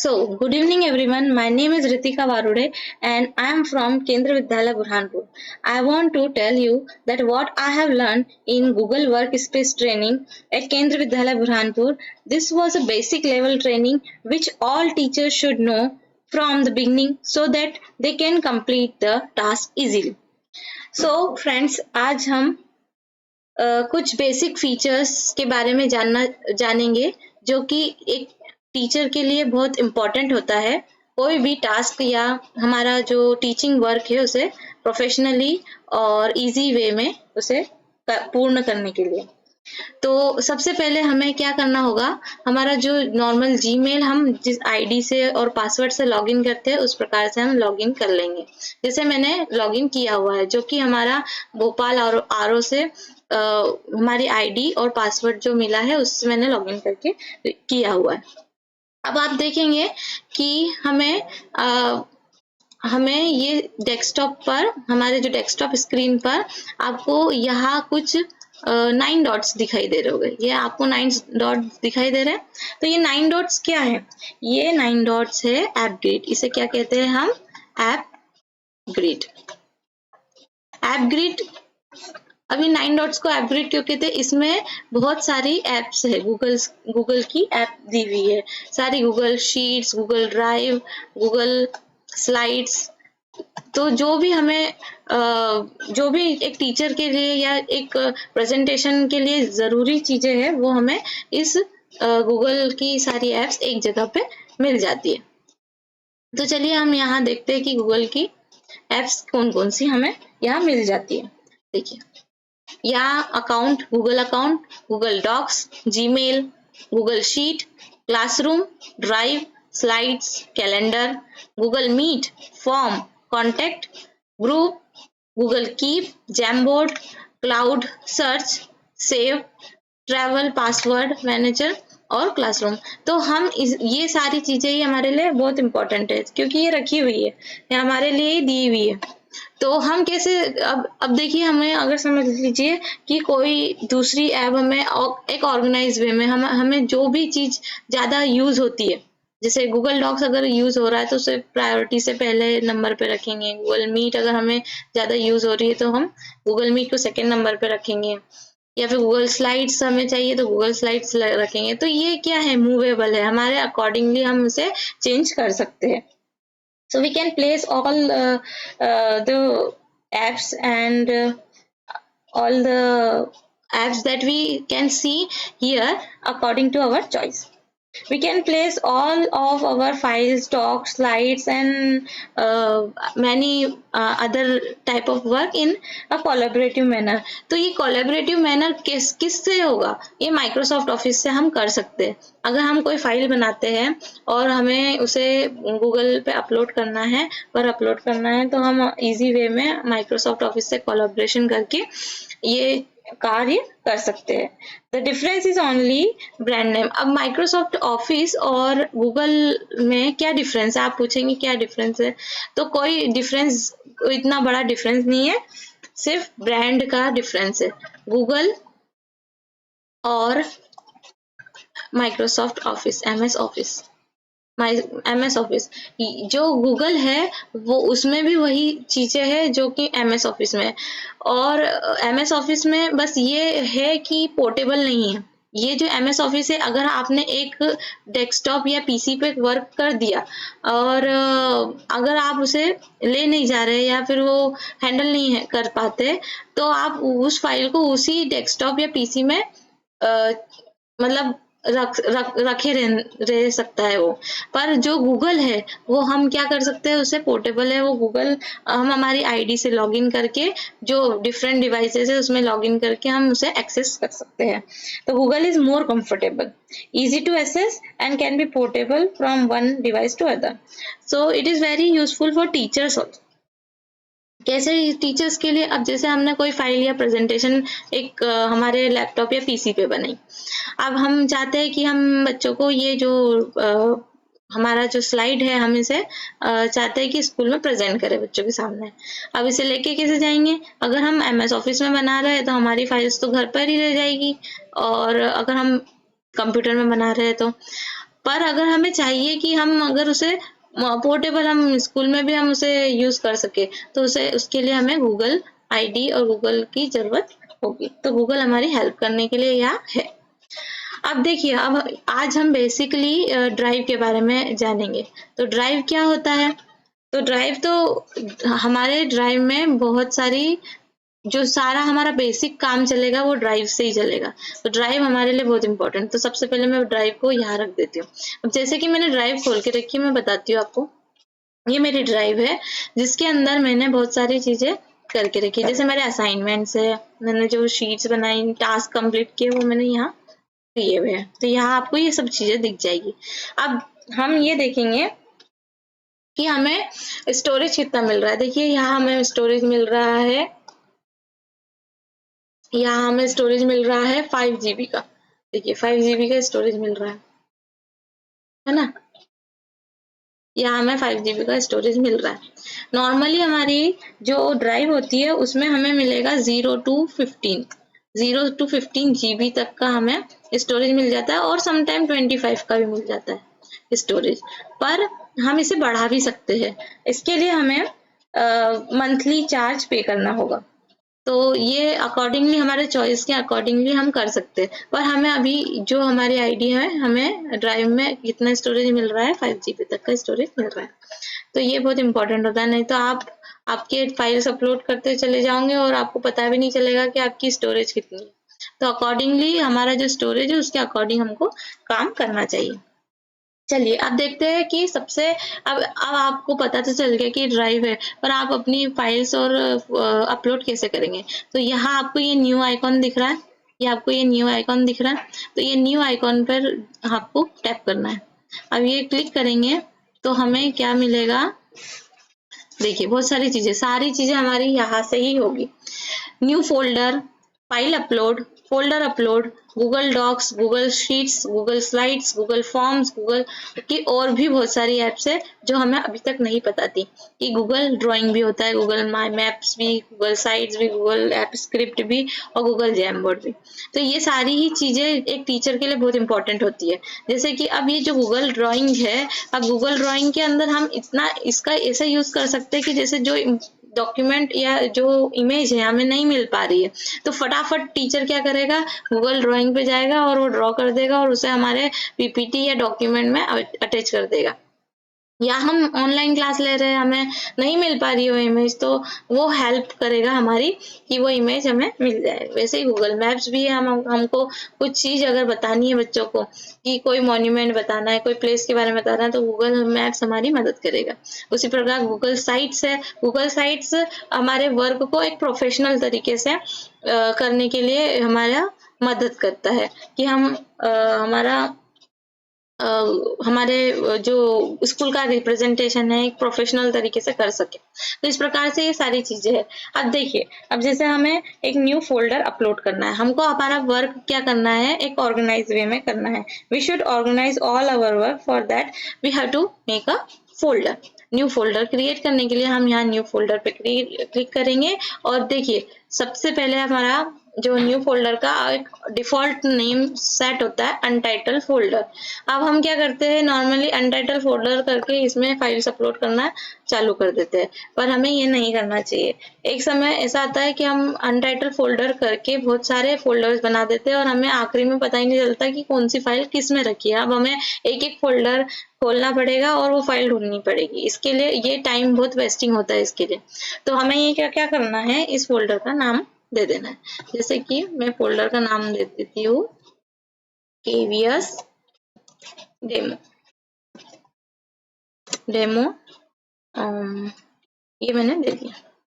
Good evening everyone. My name is Ritika Varude and I am from Kendra Vidyalaya Burhanpur. I want to tell you that what I have learned in Google Workspace training at Kendra Vidyalaya Burhanpur. This was a basic level training which all teachers should know from the beginning so that they can complete the task easily. So friends, आज हम कुछ basic features के बारे में जानेंगे जो कि एक टीचर के लिए बहुत इम्पोर्टेंट होता है कोई भी टास्क या हमारा जो टीचिंग वर्क है उसे प्रोफेशनली और इजी वे में उसे पूर्ण करने के लिए। तो सबसे पहले हमें क्या करना होगा, हमारा जो नॉर्मल जीमेल हम जिस आईडी से और पासवर्ड से लॉगिन करते हैं उस प्रकार से हम लॉगिन कर लेंगे। जैसे मैंने लॉगिन किया हुआ है जो कि हमारा भोपाल और आरओ से हमारी आईडी और पासवर्ड जो मिला है उससे मैंने लॉगिन करके किया हुआ है। अब आप देखेंगे कि हमें ये डेस्कटॉप पर, हमारे जो डेस्कटॉप स्क्रीन पर आपको यहाँ कुछ 9 डॉट्स दिखाई दे रहे होंगे। ये आपको 9 डॉट्स दिखाई दे रहे हैं। तो ये 9 डॉट्स क्या है? ये 9 डॉट्स है ऐप ग्रिड। इसे क्या कहते हैं हम? App grid. ऐप ग्रिड, अभी 9 डॉट्स को ऐप ग्रिड क्यों कहते हैं? इसमें बहुत सारी एप्स है, गूगल की ऐप दी हुई है सारी, Google sheets, Google drive, Google slides. तो जो भी हमें जो भी एक टीचर के लिए या एक प्रेजेंटेशन के लिए जरूरी चीजें हैं वो हमें इस गूगल की सारी एप्स एक जगह पे मिल जाती है। तो चलिए हम यहाँ देखते हैं कि गूगल की एप्स कौन कौन सी हमें यहाँ मिल जाती है। देखिए यहाँ account, Google docs, Gmail, Google sheet, classroom, drive, slides, calendar, Google Meet, form, contact, group, Google Keep, Jamboard, cloud, search, save, travel, password manager और क्लासरूम। तो हम ये सारी चीजें ही हमारे लिए बहुत इंपॉर्टेंट है क्योंकि ये रखी हुई है, ये हमारे लिए ही दी हुई है। तो हम कैसे, अब देखिए, हमें अगर समझ लीजिए कि कोई दूसरी ऐप हमें एक ऑर्गेनाइज वे में हमें जो भी चीज ज्यादा यूज होती है, जैसे गूगल डॉक्स अगर यूज हो रहा है तो उसे प्रायोरिटी से पहले नंबर पे रखेंगे। गूगल मीट अगर हमें ज्यादा यूज हो रही है तो हम गूगल मीट को सेकेंड नंबर पे रखेंगे, या फिर गूगल स्लाइड्स हमें चाहिए तो गूगल स्लाइड्स रखेंगे। तो ये क्या है? मूवेबल है, हमारे अकॉर्डिंगली हम इसे चेंज कर सकते हैं। So we can place all the apps and all the apps that we can see here according to our choice. We can place all of our files, docs, slides and many other type of work in a collaborative manner. तो ये collaborative manner किससे होगा? ये Microsoft Office से हम कर सकते हैं। अगर हम कोई फाइल बनाते हैं और हमें उसे गूगल पे अपलोड करना है तो हम इजी वे में माइक्रोसॉफ्ट ऑफिस से कोलैबोरेशन करके ये कार्य कर सकते हैं। The difference is only brand name. अब माइक्रोसॉफ्ट ऑफिस और गूगल में क्या डिफरेंस है? आप पूछेंगे क्या डिफरेंस है? तो कोई डिफरेंस, इतना बड़ा डिफरेंस नहीं है, सिर्फ ब्रांड का डिफरेंस है। गूगल और माइक्रोसॉफ्ट ऑफिस, एमएस ऑफिस, जो गूगल है वो उसमें भी वही चीजें हैं जो कि एमएस ऑफिस में। और एमएस ऑफिस में बस ये है कि पोर्टेबल नहीं है। ये जो एमएस ऑफिस है, अगर आपने एक डेस्कटॉप या पीसी पे वर्क कर दिया और अगर आप उसे ले नहीं जा रहे या फिर वो हैंडल नहीं कर पाते तो आप उस फाइल को उसी डेस्कटॉप या पीसी में मतलब रखे रह सकता है वो। पर जो गूगल है वो हम क्या कर सकते हैं, उसे पोर्टेबल है वो गूगल, हम हमारी आईडी से लॉगिन करके जो डिफरेंट डिवाइसेस है उसमें लॉगिन करके हम उसे एक्सेस कर सकते हैं। तो Google is more comfortable, easy to access and can be portable from one device to other. So it is very useful for teachers also. कैसे टीचर्स के लिए? अब जैसे हमने कोई फाइल या प्रेजेंटेशन एक हमारे लैपटॉप या पीसी पे बनाई, अब हम चाहते हैं कि हम बच्चों को ये जो हमारा जो स्लाइड है हम इसे चाहते हैं कि स्कूल में प्रेजेंट करें बच्चों के सामने। अब इसे लेके कैसे जाएंगे? अगर हम एमएस ऑफिस में बना रहे हैं तो हमारी फाइल्स तो घर पर ही रह जाएगी, और अगर हम कंप्यूटर में बना रहे हैं तो पर अगर हमें चाहिए कि हम अगर उसे पोर्टेबल हम स्कूल में भी हम उसे यूज कर सके, तो उसे उसके लिए हमें गूगल आईडी और गूगल की जरूरत होगी। तो गूगल हमारी हेल्प करने के लिए यहाँ है। अब देखिए, अब आज हम बेसिकली ड्राइव के बारे में जानेंगे। तो ड्राइव क्या होता है? तो ड्राइव तो हमारे ड्राइव में बहुत सारी जो सारा हमारा बेसिक काम चलेगा वो ड्राइव से ही चलेगा। तो ड्राइव हमारे लिए बहुत इंपॉर्टेंट। तो सबसे पहले मैं ड्राइव को यहाँ रख देती हूँ। अब जैसे कि मैंने ड्राइव खोल के रखी है, मैं बताती हूँ आपको। ये मेरी ड्राइव है जिसके अंदर मैंने बहुत सारी चीजें करके रखी है। जैसे मेरे असाइनमेंट्स है, मैंने जो शीट्स बनाई, टास्क कंप्लीट किए, वो मैंने यहाँ किए हुए हैं। तो यहाँ आपको ये सब चीजें दिख जाएगी। अब हम ये देखेंगे कि हमें स्टोरेज कितना मिल रहा है। देखिए यहाँ हमें स्टोरेज मिल रहा है, यहाँ हमें स्टोरेज मिल रहा है 5 GB का। देखिए 5 GB का स्टोरेज मिल रहा है ना। यहाँ हमें 5 GB का स्टोरेज मिल रहा है। नॉर्मली हमारी जो ड्राइव होती है उसमें हमें मिलेगा 0 to 15 GB तक का हमें स्टोरेज मिल जाता है, और समटाइम 25 का भी मिल जाता है स्टोरेज। पर हम इसे बढ़ा भी सकते हैं। इसके लिए हमें मंथली चार्ज पे करना होगा। तो ये अकॉर्डिंगली हमारे चॉइस के अकॉर्डिंगली हम कर सकते हैं। पर हमें अभी जो हमारी आइडिया है, हमें ड्राइव में कितना स्टोरेज मिल रहा है, 5 GB तक का स्टोरेज मिल रहा है। तो ये बहुत इंपॉर्टेंट होता है, नहीं तो आप आपके फाइल्स अपलोड करते चले जाओगे और आपको पता भी नहीं चलेगा कि आपकी स्टोरेज कितनी है। तो अकॉर्डिंगली हमारा जो स्टोरेज है उसके अकॉर्डिंग हमको काम करना चाहिए। चलिए अब देखते हैं कि सबसे अब आपको पता तो चल गया कि ड्राइव है, पर आप अपनी फाइल्स और अपलोड कैसे करेंगे। तो यहाँ आपको ये न्यू आइकॉन दिख रहा है, ये आपको ये न्यू आइकॉन दिख रहा है। तो ये न्यू आइकॉन पर आपको टैप करना है। अब ये क्लिक करेंगे तो हमें क्या मिलेगा, देखिए बहुत सारी चीजें हमारी यहाँ से ही होगी। New folder, file upload, folder upload, Google docs, Google sheets, Google slides, Google forms, Google की और भी बहुत सारी ऐप्स है जो हमें अभी तक नहीं पता थी कि गूगल ड्राइंग भी होता है, गूगल माई मैप्स भी, गूगल साइट्स भी, गूगल ऐप स्क्रिप्ट भी, और गूगल जैमबोर्ड भी। तो ये सारी ही चीजें एक टीचर के लिए बहुत इंपॉर्टेंट होती है। जैसे कि अब ये जो गूगल ड्राइंग है, अब गूगल ड्राइंग के अंदर हम इतना इसका ऐसा यूज कर सकते हैं कि जैसे जो डॉक्यूमेंट या जो इमेज है हमें नहीं मिल पा रही है, तो फटाफट टीचर क्या करेगा, गूगल ड्राइंग पे जाएगा और वो ड्रॉ कर देगा और उसे हमारे पीपीटी या डॉक्यूमेंट में अटैच कर देगा। या हम ऑनलाइन क्लास ले रहे हैं, हमें नहीं मिल पा रही हो इमेज, तो वो हेल्प करेगा हमारी कि वो इमेज हमें मिल जाए। वैसे ही गूगल मैप्स भी है, हमको कुछ चीज अगर बतानी है बच्चों को, कि कोई मॉन्यूमेंट बताना है, कोई प्लेस के बारे में बताना है, तो गूगल मैप्स हमारी मदद करेगा। उसी प्रकार गूगल साइट्स है, गूगल साइट्स हमारे वर्क को एक प्रोफेशनल तरीके से करने के लिए हमारा मदद करता है कि हम हमारा हमारे जो स्कूल का रिप्रेजेंटेशन है एक प्रोफेशनल तरीके से कर सके। तो इस प्रकार से ये सारी चीजें हैं। अब देखिए, अब जैसे हमें एक न्यू फोल्डर अपलोड करना है, हमको हमारा वर्क क्या करना है, एक ऑर्गेनाइज वे में करना है। We should organize all our work, for that we have to make a folder. New folder create करने के लिए हम यहाँ न्यू फोल्डर पे क्लिक करेंगे, और देखिए सबसे पहले हमारा जो न्यू फोल्डर का एक डिफॉल्ट नेम सेट होता है अनटाइटल फोल्डर। अब हम क्या करते हैं, नॉर्मली अनटाइटल फोल्डर करके इसमें फाइल्स अपलोड करना चालू कर देते हैं, पर हमें ये नहीं करना चाहिए। एक समय ऐसा आता है कि हम अनटाइटल फोल्डर करके बहुत सारे फोल्डर्स बना देते हैं और हमें आखिरी में पता ही नहीं चलता कि कौन सी फाइल किस में रखी है। अब हमें एक एक फोल्डर खोलना पड़ेगा और वो फाइल ढूंढनी पड़ेगी, इसके लिए ये टाइम बहुत वेस्टिंग होता है इसके लिए। तो हमें ये क्या क्या करना है, इस फोल्डर का नाम दे देना है। जैसे कि मैं फोल्डर का नाम दे देती हूँ KVS डेमो ये मैंने दे दिया,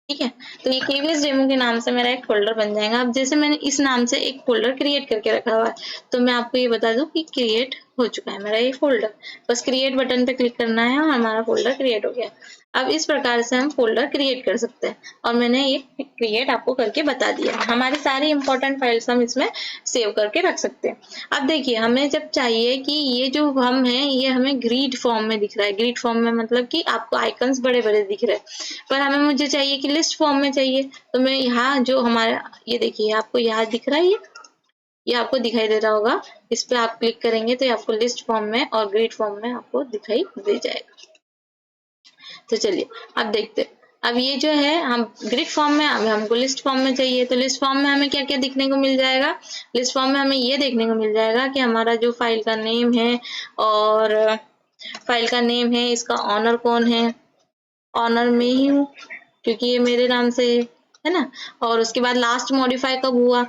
ठीक है। तो ये KVS डेमो के नाम से मेरा एक फोल्डर बन जाएगा। अब जैसे मैंने इस नाम से एक फोल्डर क्रिएट करके रखा हुआ है, तो मैं आपको ये बता दूं कि क्रिएट हो चुका है मेरा ये फोल्डर। बस क्रिएट बटन पे क्लिक करना है और हमारा फोल्डर क्रिएट हो गया। अब इस प्रकार से हम फोल्डर क्रिएट कर सकते हैं, और मैंने ये क्रिएट आपको करके बता दिया। हमारी सारी इंपॉर्टेंट फाइल्स हम इसमें सेव करके रख सकते हैं। अब देखिए, हमें जब चाहिए कि ये जो हम है ये हमें ग्रिड फॉर्म में दिख रहा है। ग्रिड फॉर्म में मतलब कि आपको आइकन्स बड़े बड़े दिख रहे हैं, पर हमें मुझे चाहिए कि लिस्ट फॉर्म में चाहिए। तो मैं यहाँ जो हमारा ये देखिए आपको यहाँ दिख रहा है, ये आपको दिखाई दे रहा होगा। इस पे आप क्लिक करेंगे तो ये आपको लिस्ट फॉर्म में और ग्रिड फॉर्म में आपको दिखाई दे जाएगा। तो चलिए अब देखते हैं। अब ये जो है हम ग्रिड फॉर्म में, अब हमको लिस्ट फॉर्म में चाहिए, तो लिस्ट फॉर्म में हमें क्या क्या देखने को मिल जाएगा। लिस्ट फॉर्म में हमें ये देखने को मिल जाएगा कि हमारा जो फाइल का नेम है, और फाइल का नेम है, इसका ऑनर कौन है, ऑनर में ही हूँ क्योंकि ये मेरे नाम से है ना। और उसके बाद लास्ट मॉडिफाई कब हुआ,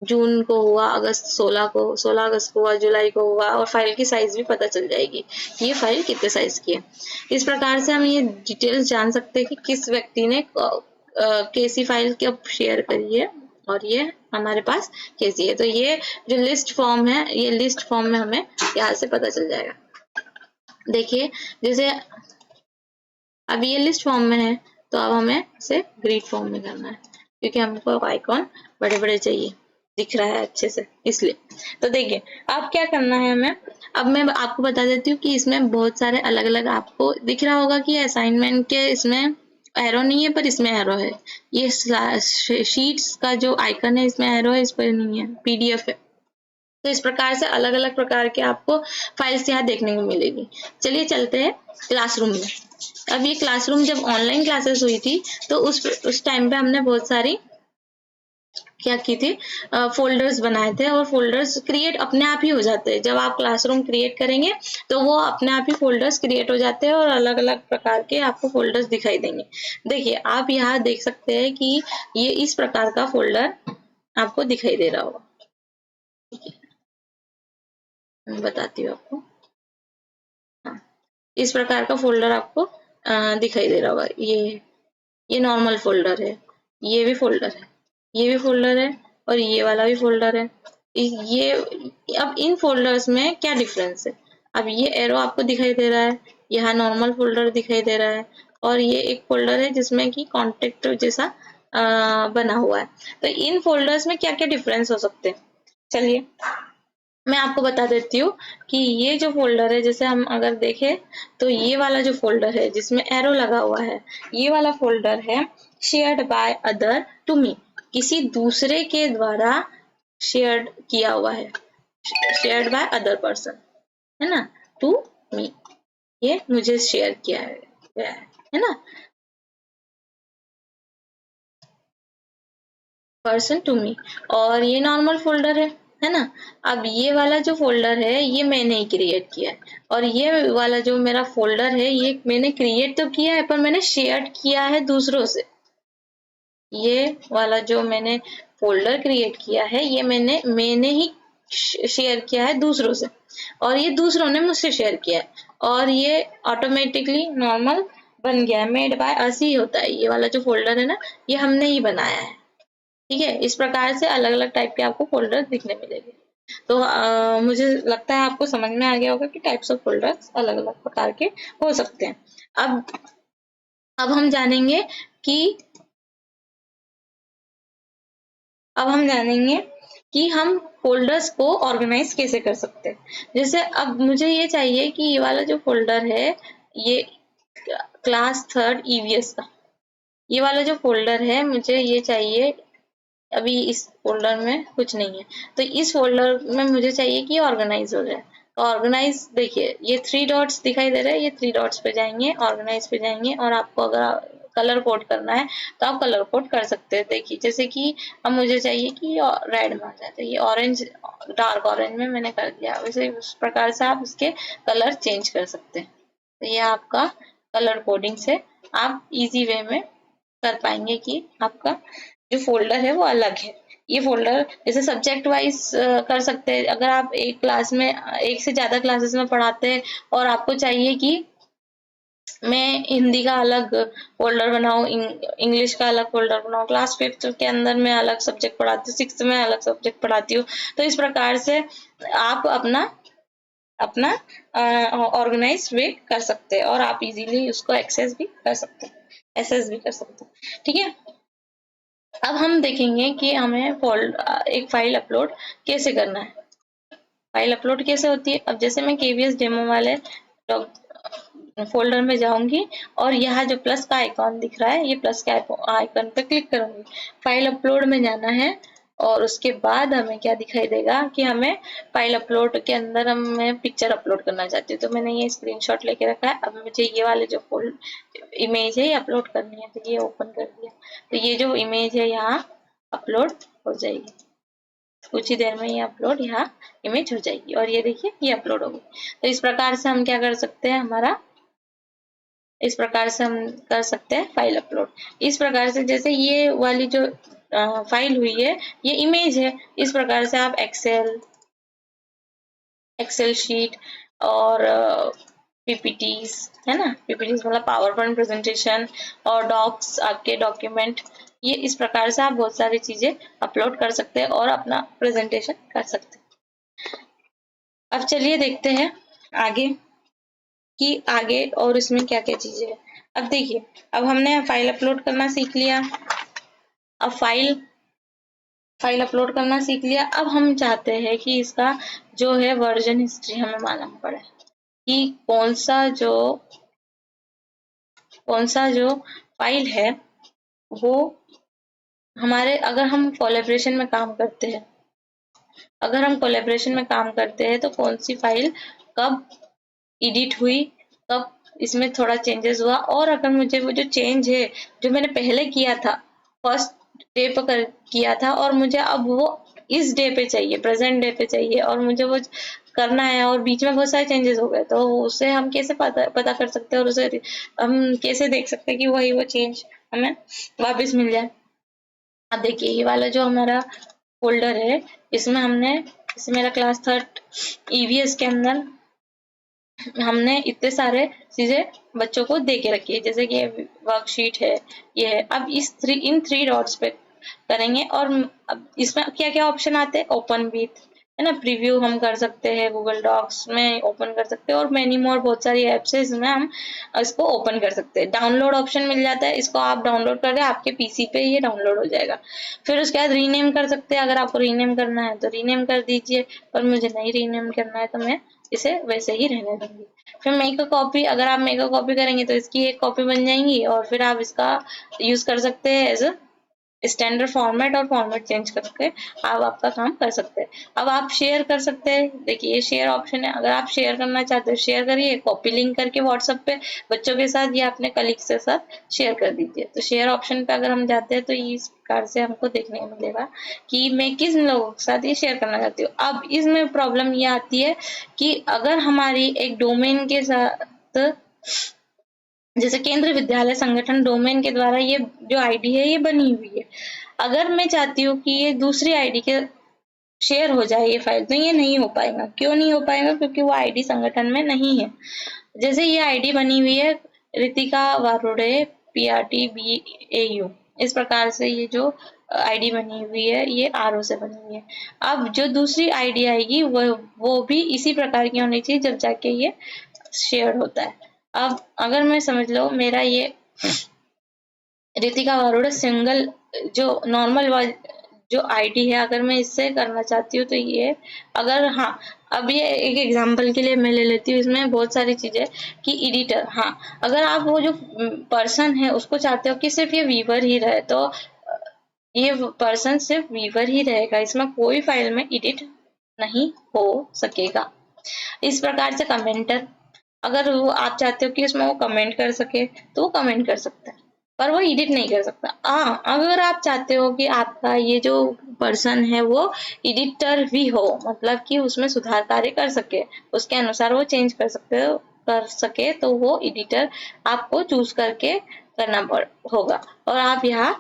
जून को हुआ, अगस्त 16 को, 16 अगस्त को हुआ, जुलाई को हुआ, और फाइल की साइज भी पता चल जाएगी ये फाइल कितने साइज की है। इस प्रकार से हम ये डिटेल्स जान सकते हैं कि किस व्यक्ति ने कैसी फाइल कब शेयर करी है, और ये हमारे पास कैसी है। तो ये जो लिस्ट फॉर्म है, ये लिस्ट फॉर्म में हमें यहाँ से पता चल जाएगा। देखिए जैसे अब ये लिस्ट फॉर्म में है, तो अब हमें इसे ग्रिड फॉर्म में करना है क्योंकि हमको आइकॉन बड़े बड़े चाहिए, दिख रहा है अच्छे से इसलिए। तो देखिए अब क्या करना है हमें। अब मैं आपको बता देती हूँ कि इसमें बहुत सारे अलग अलग, आपको दिख रहा होगा कि असाइनमेंट के इसमें एरो नहीं है, पर इसमें एरो है। ये शीट्स का जो आइकन है इसमें एरो है, इस पर नहीं है, पीडीएफ है। तो इस प्रकार से अलग अलग प्रकार के आपको फाइल्स यहाँ देखने को मिलेगी। चलिए चलते हैं क्लासरूम में। अब ये क्लासरूम जब ऑनलाइन क्लासेस हुई थी तो उस टाइम पे हमने बहुत सारी क्या की थी, फोल्डर्स बनाए थे, और फोल्डर्स क्रिएट अपने आप ही हो जाते हैं। जब आप क्लासरूम क्रिएट करेंगे तो वो अपने आप ही फोल्डर्स क्रिएट हो जाते हैं और अलग अलग प्रकार के आपको फोल्डर्स दिखाई देंगे। देखिए आप यहाँ देख सकते हैं कि ये इस प्रकार का फोल्डर आपको दिखाई दे रहा होगा। मैं बताती हूँ आपको। हाँ, इस प्रकार का फोल्डर आपको दिखाई दे रहा होगा। ये नॉर्मल फोल्डर है, ये भी फोल्डर है, ये भी फोल्डर है, और ये वाला भी फोल्डर है। ये अब इन फोल्डर्स में क्या डिफरेंस है। अब ये एरो आपको दिखाई दे रहा है, यहाँ नॉर्मल फोल्डर दिखाई दे रहा है, और ये एक फोल्डर है जिसमें कि कॉन्टेक्ट जैसा बना हुआ है। तो इन फोल्डर्स में क्या क्या डिफरेंस हो सकते हैं, चलिए मैं आपको बता देती हूँ कि ये जो फोल्डर है, जैसे हम अगर देखें तो ये वाला जो फोल्डर है जिसमें एरो लगा हुआ है, ये वाला फोल्डर है shared by other to me, किसी दूसरे के द्वारा शेयर्ड किया हुआ है, शेयर्ड बाय अदर पर्सन, है ना, टू मी, ये मुझे शेयर किया है ना, पर्सन टू मी। और ये नॉर्मल फोल्डर है ना। अब ये वाला जो फोल्डर है ये मैंने ही क्रिएट किया है, और ये वाला जो मेरा फोल्डर है ये मैंने क्रिएट तो किया है पर मैंने शेयर किया है दूसरों से। ये वाला जो मैंने फोल्डर क्रिएट किया है ये मैंने ही शेयर किया है दूसरों से, और ये दूसरों ने मुझसे शेयर किया है, और ये ऑटोमेटिकली नॉर्मल बन गया है, मेड बाय अस ही होता है। ये वाला जो फोल्डर है ना, ये हमने ही बनाया है। ठीक है, इस प्रकार से अलग अलग टाइप के आपको फोल्डर दिखने मिलेंगे। तो मुझे लगता है आपको समझ में आ गया होगा कि टाइप्स ऑफ फोल्डर्स अलग अलग प्रकार के हो सकते हैं। अब हम जानेंगे कि हम फोल्डर्स को ऑर्गेनाइज कैसे कर सकते हैं। जैसे अब मुझे ये चाहिए कि ये वाला जो फोल्डर है, ये क्लास 3 ईवीएस का, ये वाला जो फोल्डर है मुझे ये चाहिए। अभी इस फोल्डर में कुछ नहीं है, तो इस फोल्डर में मुझे चाहिए कि ऑर्गेनाइज हो जाए। तो ऑर्गेनाइज, देखिए ये 3 डॉट्स दिखाई दे रहे हैं, ये 3 डॉट्स पे जाएंगे, ऑर्गेनाइज पे जाएंगे, और आपको अगर कलर कोड करना है तो आप कलर कोड कर सकते हैं। देखिए जैसे कि अब मुझे चाहिए कि रेड में आ जाए, तो ये ऑरेंज, डार्क ऑरेंज में मैंने कर दिया। वैसे उस प्रकार से आप इसके कलर चेंज कर सकते हैं। तो ये आपका कलर कोडिंग से आप इजी वे में कर पाएंगे कि आपका जो फोल्डर है वो अलग है। ये फोल्डर जैसे सब्जेक्ट वाइज कर सकते हैं। अगर आप एक क्लास में एक से ज्यादा क्लासेस में पढ़ाते हैं और आपको चाहिए कि मैं हिंदी का अलग फोल्डर बनाऊं, इंग्लिश का अलग फोल्डर बनाऊं, क्लास 5th के अंदर मैं अलग सब्जेक्ट पढ़ाती हूँ, 6th में अलग सब्जेक्ट पढ़ाती हूँ, तो इस प्रकार से आप अपना ऑर्गेनाइज वे कर सकते हैं, और आप इजीली उसको एक्सेस भी कर सकते हैं, ठीक है। अब हम देखेंगे कि हमें एक फाइल अपलोड कैसे करना है। फाइल अपलोड कैसे होती है। अब जैसे मैं केवीएस डेमो वाले फोल्डर में जाऊंगी, और यहाँ जो प्लस का आइकॉन दिख रहा है, ये प्लस के आइकॉन पे क्लिक करूंगी। फाइल अपलोड में जाना है, और उसके बाद हमें क्या दिखाई देगा कि हमें फाइल अपलोड के अंदर हमें पिक्चर अपलोड करना चाहती हूँ। तो मैंने ये स्क्रीनशॉट लेके रखा है। अब मुझे ये वाले जो इमेज है ये अपलोड करनी है, तो ये ओपन कर दिया। तो ये जो इमेज है यहाँ अपलोड हो जाएगी, कुछ ही देर में ये अपलोड यहाँ इमेज हो जाएगी और ये देखिए ये अपलोड हो गई। तो इस प्रकार से हम क्या कर सकते हैं, इस प्रकार से हम कर सकते हैं फाइल अपलोड। इस प्रकार से जैसे ये वाली जो फाइल हुई है ये इमेज है, इस प्रकार से आप एक्सेल शीट और पीपीटीज है ना, पीपीटीज मतलब पावर पॉइंट प्रेजेंटेशन और डॉक्स, आपके डॉक्यूमेंट, ये इस प्रकार से आप बहुत सारी चीजें अपलोड कर सकते हैं और अपना प्रेजेंटेशन कर सकते हैं। अब चलिए देखते हैं आगे कि आगे और इसमें क्या क्या चीजें हैं। अब देखिए, अब हमने फाइल अपलोड करना सीख लिया। अब फाइल अपलोड करना सीख लिया। अब हम चाहते हैं कि इसका जो है वर्जन हिस्ट्री हमें मालूम पड़े कि कौन सा जो फाइल है वो हमारे, अगर हम कोलैबोरेशन में काम करते हैं तो कौन सी फाइल कब एडिट हुई, कब इसमें थोड़ा चेंजेस हुआ, और अगर मुझे वो जो चेंज है जो मैंने पहले किया था फर्स्ट डे पर किया था और मुझे अब वो इस डे पे चाहिए, प्रेजेंट डे पे चाहिए और मुझे वो करना है और बीच में बहुत सारे चेंजेस हो गए, तो उसे हम कैसे पता कर सकते हैं और उसे हम कैसे देख सकते हैं कि वही वो चेंज हमें वापस मिल जाए। अब देखिए ये वाला जो हमारा फोल्डर है इसमें हमने, जैसे मेरा क्लास 3rd ईवीएस के अंदर हमने इतने सारे चीजें बच्चों को दे के रखी है, जैसे कि वर्कशीट है, ये है। अब इन 3 डॉट्स पे करेंगे और अब इसमें क्या क्या ऑप्शन आते हैं, ओपन विथ है ना, प्रीव्यू हम कर सकते हैं, गूगल डॉक्स में ओपन कर सकते हैं और मैनी मोर, बहुत सारी एप्स है इसमें हम इसको ओपन कर सकते हैं। डाउनलोड ऑप्शन मिल जाता है, इसको आप डाउनलोड कर दे, आपके पीसी पे ये डाउनलोड हो जाएगा। फिर उसके बाद रीनेम कर सकते हैं, अगर आपको रीनेम करना है तो रीनेम कर दीजिए, पर मुझे नहीं रीनेम करना है तो मैं इसे वैसे ही रहने दूंगी। फिर मेक अ कॉपी, अगर आप मेक अ कॉपी करेंगे तो इसकी एक कॉपी बन जाएंगी और फिर आप इसका यूज कर सकते हैं एज स्टैंडर्ड फॉर्मेट और फॉर्मेट चेंज करके आप आपका काम कर सकते हैं। अब आप शेयर कर सकते हैं, देखिए ये शेयर ऑप्शन है, अगर आप शेयर करना चाहते हो शेयर करिए, कॉपी लिंक करके व्हाट्सएप पे बच्चों के साथ या अपने कलीग्स के साथ शेयर कर दीजिए। तो शेयर ऑप्शन पे अगर हम जाते हैं तो इस प्रकार से हमको देखने को मिलेगा कि मैं किस लोगों के साथ ये शेयर करना चाहती हूँ। अब इसमें प्रॉब्लम ये आती है कि अगर हमारी एक डोमेन के साथ, जैसे केंद्रीय विद्यालय संगठन डोमेन के द्वारा ये जो आईडी है ये बनी हुई है, अगर मैं चाहती हूँ कि ये दूसरी आईडी के शेयर हो जाए ये फाइल, तो ये नहीं हो पाएगा। क्यों नहीं हो पाएगा? क्योंकि वो आईडी संगठन में नहीं है। जैसे ये आईडी बनी हुई है रितिका वारुड़े PRT BAU, इस प्रकार से ये जो आईडी बनी हुई है ये RO से बनी हुई है। अब जो दूसरी आईडी आएगी वो भी इसी प्रकार की होनी चाहिए जब जाके ये शेयर होता है। अब अगर मैं समझ लो मेरा ये रितिका वारुड़े सिंगल जो नॉर्मल जो आईडी है, अगर मैं इससे करना चाहती हूँ तो ये, अगर हाँ, अब ये एक एग्जांपल के लिए मैं ले लेती हूँ, इसमें बहुत सारी चीजें कि एडिटर, हाँ, अगर आप वो जो पर्सन है उसको चाहते हो कि सिर्फ ये वीवर ही रहे तो ये पर्सन सिर्फ वीवर ही रहेगा, इसमें कोई फाइल में एडिट नहीं हो सकेगा। इस प्रकार से कमेंटर, अगर वो आप चाहते हो कि उसमें वो कमेंट कर सके तो वो कमेंट कर सकता है, पर वो एडिट नहीं कर सकता। हाँ, अगर आप चाहते हो कि आपका ये जो पर्सन है वो एडिटर भी हो, मतलब कि उसमें सुधार कार्य कर सके, उसके अनुसार वो चेंज कर सके, तो वो एडिटर आपको चूज करके करना होगा। और आप यहाँ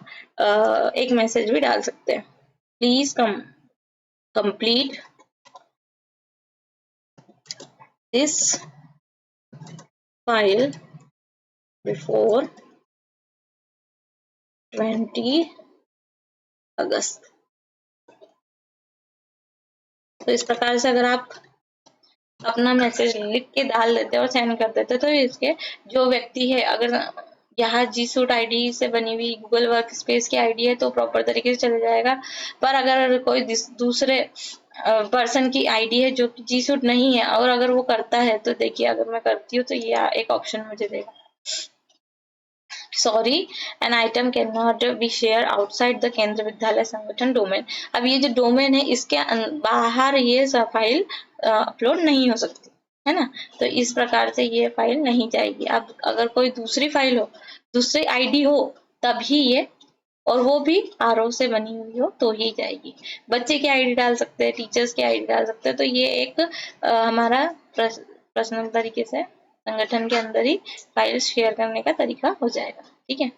एक मैसेज भी डाल सकते हैं, please complete this file before 20 अगस्त। तो इस प्रकार से अगर आप अपना मैसेज लिख के डाल देते और सेंड कर देते तो इसके जो व्यक्ति है, अगर यहाँ G Suite आईडी से बनी हुई गूगल वर्क स्पेस की आईडी है तो प्रॉपर तरीके से चला जाएगा। पर अगर कोई दूसरे पर्सन की आईडी है जो कि G Suite नहीं है और अगर वो करता है तो देखिए, अगर मैं करती हूँ तो ये एक ऑप्शन मुझे देगा sorry, an item can not be share outside the केंद्र विद्यालय संगठन डोमेन। अब ये जो डोमेन है इसके बाहर ये फाइल अपलोड नहीं हो सकती है ना, तो इस प्रकार से ये फाइल नहीं जाएगी। अब अगर कोई दूसरी फाइल हो, दूसरी आईडी हो, तभी ये, और वो भी आरओ से बनी हुई हो तो ही जाएगी। बच्चे की आईडी डाल सकते हैं, टीचर्स की आईडी डाल सकते हैं, तो ये एक हमारा पर्सनल तरीके से संगठन के अंदर ही फाइल शेयर करने का तरीका हो जाएगा। ठीक है,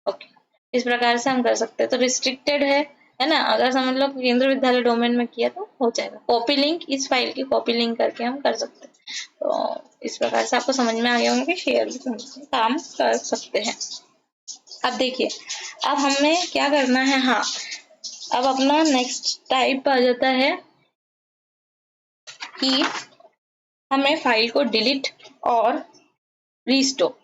ओके, इस प्रकार से हम कर सकते हैं। तो रिस्ट्रिक्टेड है ना, अगर समझ लो केंद्र विद्यालय डोमेन में किया तो हो जाएगा। कॉपी लिंक, इस फाइल की कॉपी लिंक करके हम कर सकते हैं। तो इस प्रकार से आपको समझ में आ गया होगा कि शेयर भी काम कर सकते हैं। अब देखिए, अब हमें क्या करना है, हाँ, अब अपना नेक्स्ट टाइप आ जाता है कि हमें फाइल को डिलीट और रीस्टोर।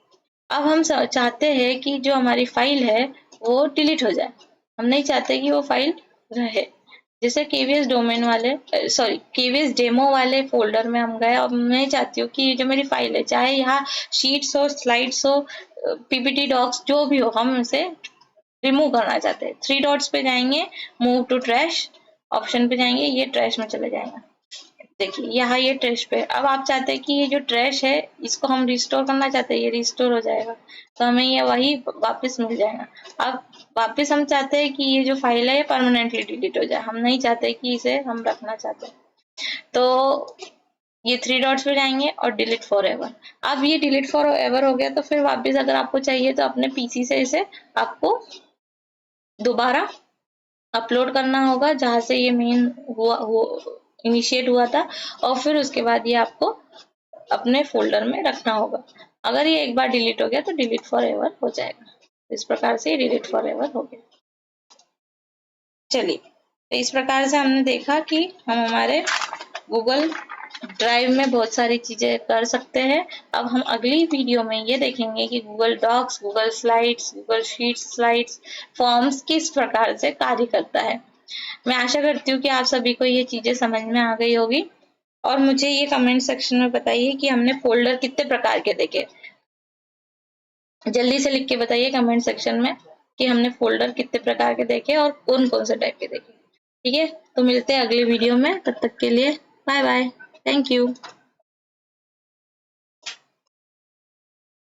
अब हम चाहते हैं कि जो हमारी फाइल है वो डिलीट हो जाए, हम नहीं चाहते कि वो फाइल रहे। जैसे केवीएस डोमेन वाले, सॉरी केवीएस डेमो वाले फोल्डर में हम गए और मैं चाहती हूँ कि ये जो मेरी फाइल है, चाहे यहाँ शीट्स हो, स्लाइड्स हो, पीपीटी डॉक्स, जो भी हो, हम इसे रिमूव करना चाहते हैं। 3 डॉट्स पे जाएंगे, मूव टू ट्रैश ऑप्शन पे जाएंगे, ये ट्रैश में चले जाएगा। देखिए यहाँ ये ट्रैश पे, अब आप चाहते हैं कि ये जो ट्रैश है इसको हम रिस्टोर करना चाहते हैं, ये रिस्टोर हो जाएगा, तो हमें ये वही वापस मिल जाएगा। अब वापस हम चाहते हैं कि ये जो फाइल है ये परमानेंटली डिलीट हो जाए, हम नहीं चाहते कि इसे हम रखना चाहते हैं, तो ये 3 डॉट्स पे जाएंगे और डिलीट फॉर एवर। अब ये डिलीट फॉर एवर हो गया, तो फिर वापस अगर आपको चाहिए तो अपने पीसी से इसे आपको दोबारा अपलोड करना होगा जहां से ये मेन इनिशिएट हुआ था, और फिर उसके बाद ये आपको अपने फोल्डर में रखना होगा। अगर ये एक बार डिलीट हो गया तो डिलीट फॉर एवर हो जाएगा। इस प्रकार से डिलीट फॉर एवर हो गया। चलिए, तो इस प्रकार से हमने देखा कि हम हमारे गूगल ड्राइव में बहुत सारी चीजें कर सकते हैं। अब हम अगली वीडियो में ये देखेंगे कि Google docs, Google slides, Google sheets, slides, forms किस प्रकार से कार्य करता है। मैं आशा करती हूँ कि आप सभी को ये चीजें समझ में आ गई होगी, और मुझे ये कमेंट सेक्शन में बताइए कि हमने फोल्डर कितने प्रकार के देखे। जल्दी से लिख के बताइए कमेंट सेक्शन में कि हमने फोल्डर कितने प्रकार के देखे और कौन कौन से टाइप के देखे। ठीक है, तो मिलते हैं अगले वीडियो में, तब तक के लिए बाय बाय, थैंक यू।